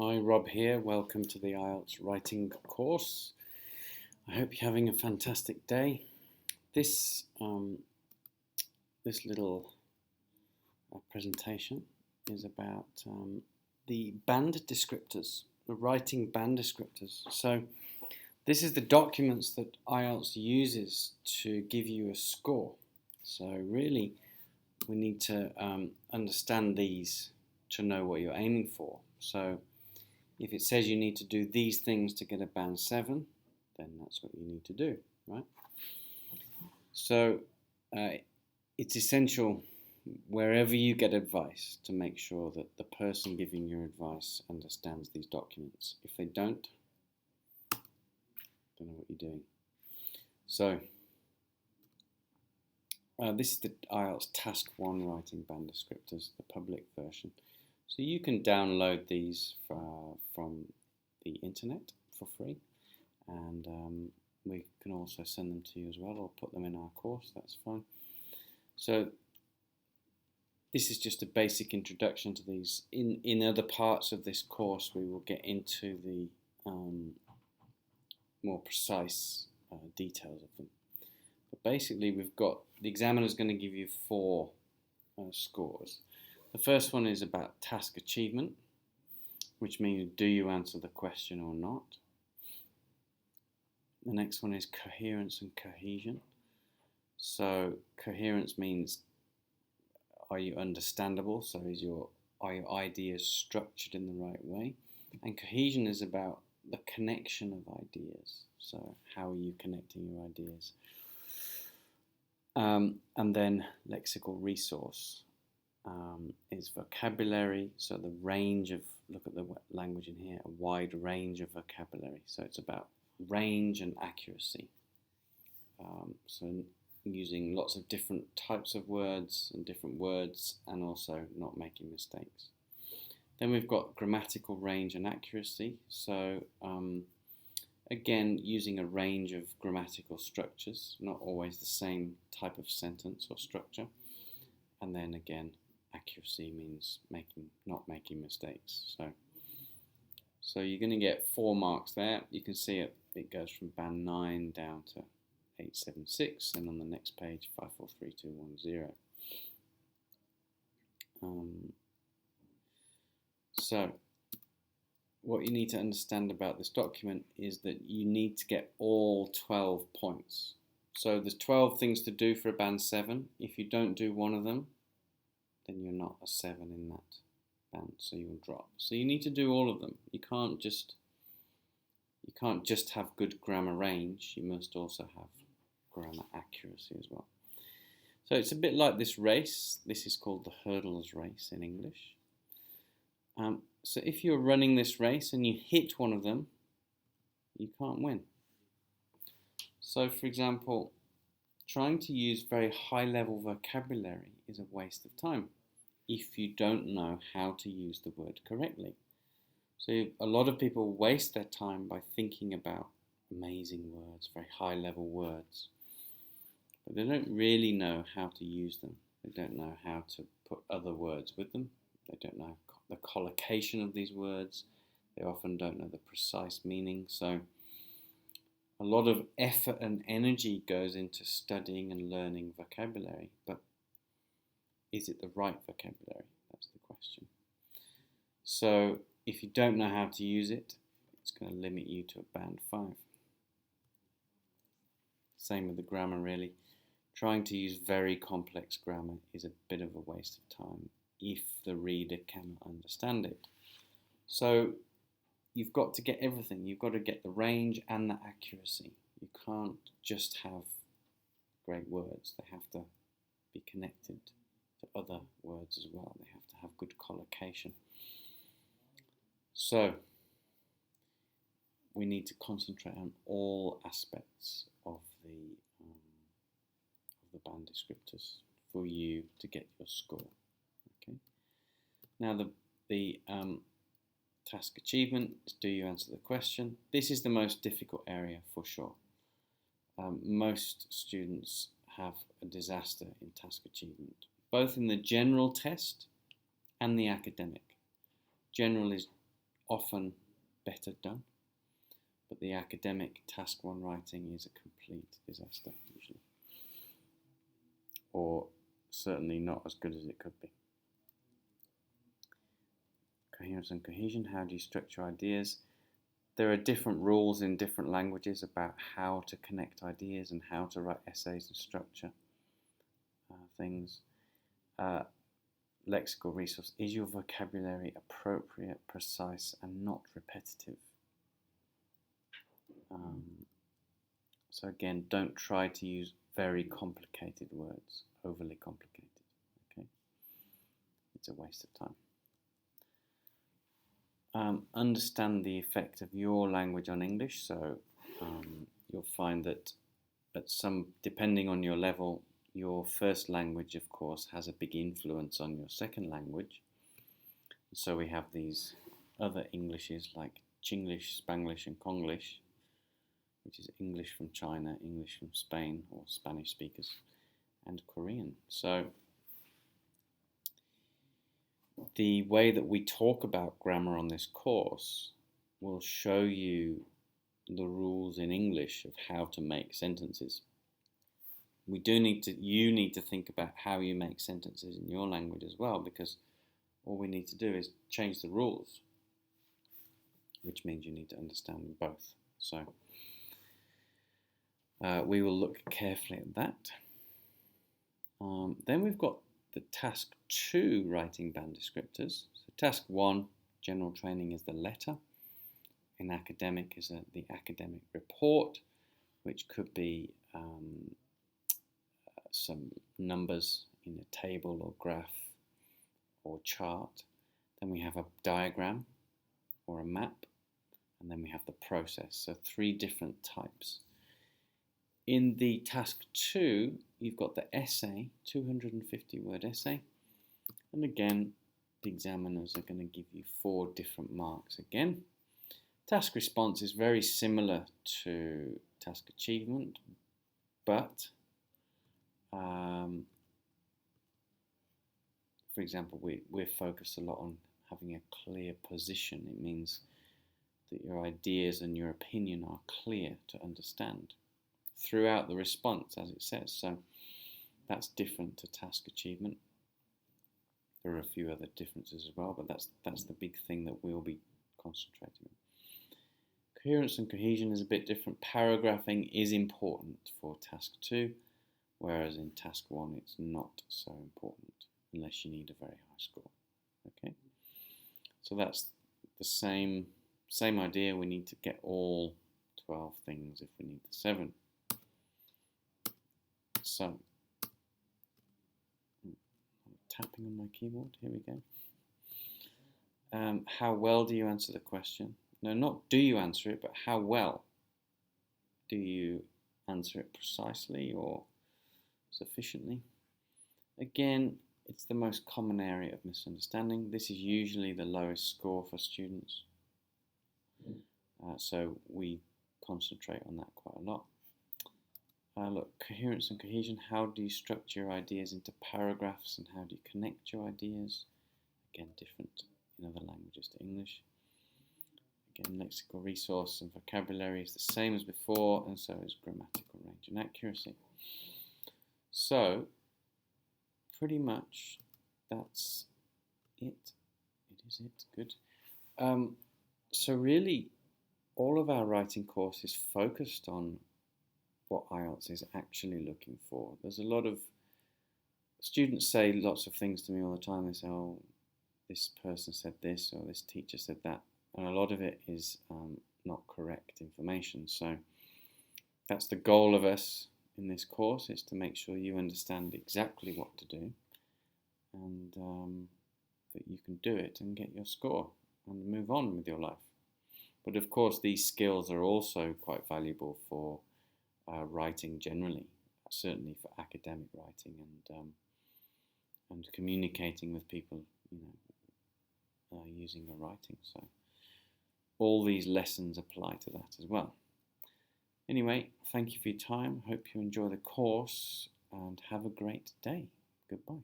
Hi, Rob here. Welcome to the IELTS writing course. I hope you're having a fantastic day. This little presentation is about the band descriptors, the writing band descriptors. So this is the documents that IELTS uses to give you a score. So really, we need to understand these to know what you're aiming for. So if it says you need to do these things to get a band 7, then that's what you need to do, right? So it's essential wherever you get advice to make sure that the person giving your advice understands these documents. If they don't know what you're doing. So this is the IELTS Task 1 writing band descriptors, the public version. So you can download these from the internet for free, and we can also send them to you as well, or put them in our course, that's fine. So this is just a basic introduction to these. In other parts of this course we will get into the more precise details of them. But basically we've got, the examiner is going to give you 4 scores. The first one is about task achievement, which means do you answer the question or not. The next one is coherence and cohesion. So coherence means are you understandable? So are your ideas structured in the right way? And cohesion is about the connection of ideas. So how are you connecting your ideas? And then lexical resource. Is vocabulary, so the range of, look at the language in here, a wide range of vocabulary. So it's about range and accuracy. So using lots of different types of words and also not making mistakes. Then we've got grammatical range and accuracy. So again, using a range of grammatical structures, not always the same type of sentence or structure. And then again, accuracy means not making mistakes. So you're going to get 4 marks there. You can see it goes from band 9 down to 876, and on the next page 543210. So what you need to understand about this document is that you need to get all 12 points. So there's 12 things to do for a band 7. If you don't do one of them, then you're not a 7 in that band, so you'll drop. So you need to do all of them. You can't just have good grammar range, you must also have grammar accuracy as well. So it's a bit like this race. This is called the hurdles race in English. So if you're running this race and you hit one of them, you can't win. So for example, trying to use very high level vocabulary is a waste of time if you don't know how to use the word correctly. So a lot of people waste their time by thinking about amazing words, very high level words, but they don't really know how to use them. They don't know how to put other words with them. They don't know the collocation of these words. They often don't know the precise meaning. So a lot of effort and energy goes into studying and learning vocabulary, but is it the right vocabulary? That's the question. So if you don't know how to use it, it's going to limit you to a band 5. Same with the grammar really. Trying to use very complex grammar is a bit of a waste of time if the reader cannot understand it. So you've got to get everything. You've got to get the range and the accuracy. You can't just have great words. They have to be connected to other words as well. They have to have good collocation. So we need to concentrate on all aspects of the band descriptors for you to get your score. Okay. Now the task achievement is, do you answer the question? This is the most difficult area for sure. Most students have a disaster in task achievement, both in the general test and the academic. General is often better done, but the academic task 1 writing is a complete disaster usually, or certainly not as good as it could be. Coherence and cohesion, how do you structure ideas? There are different rules in different languages about how to connect ideas and how to write essays and structure things. Lexical resource, is your vocabulary appropriate, precise and not repetitive? So again, don't try to use very complicated words, overly complicated, okay? It's a waste of time. Understand the effect of your language on English. So you'll find that depending on your level, your first language, of course, has a big influence on your second language. So we have these other Englishes like Chinglish, Spanglish and Konglish, which is English from China, English from Spain or Spanish speakers, and Korean. So the way that we talk about grammar on this course will show you the rules in English of how to make sentences. You need to think about how you make sentences in your language as well, because all we need to do is change the rules, which means you need to understand both. So we will look carefully at that. Then we've got the task 2 writing band descriptors. So task 1, general training, is the letter. In academic is the academic report, which could be some numbers in a table or graph or chart. Then we have a diagram or a map, and then we have the process. So 3 different types. In the task 2, you've got the essay, 250-word essay, and again, the examiners are going to give you 4 different marks again. Task response is very similar to task achievement, but for example, we're focused a lot on having a clear position. It means that your ideas and your opinion are clear to understand throughout the response, as it says. So that's different to task achievement. There are a few other differences as well, but that's the big thing that we'll be concentrating on. Coherence and cohesion is a bit different. Paragraphing is important for task 2, whereas in task 1 it's not so important unless you need a very high score. Okay, so that's the same idea. We need to get all 12 things if we need the 7. So I'm tapping on my keyboard. Here we go. How well do you answer the question? No, not do you answer it, but how well do you answer it, precisely or sufficiently? Again, it's the most common area of misunderstanding. This is usually the lowest score for students. So we concentrate on that quite a lot. Look, coherence and cohesion. How do you structure your ideas into paragraphs and how do you connect your ideas? Again, different in other languages to English. Again, lexical resource and vocabulary is the same as before, and so is grammatical range and accuracy. So, pretty much that's it. It is it. Good. So really, all of our writing course is focused on what IELTS is actually looking for. There's a lot of students say lots of things to me all the time. They say, oh, this person said this or this teacher said that. And a lot of it is not correct information. So that's the goal of us in this course, is to make sure you understand exactly what to do and that you can do it and get your score and move on with your life. But of course, these skills are also quite valuable for writing generally, certainly for academic writing and communicating with people, using your writing. So all these lessons apply to that as well. Anyway, thank you for your time. Hope you enjoy the course and have a great day. Goodbye.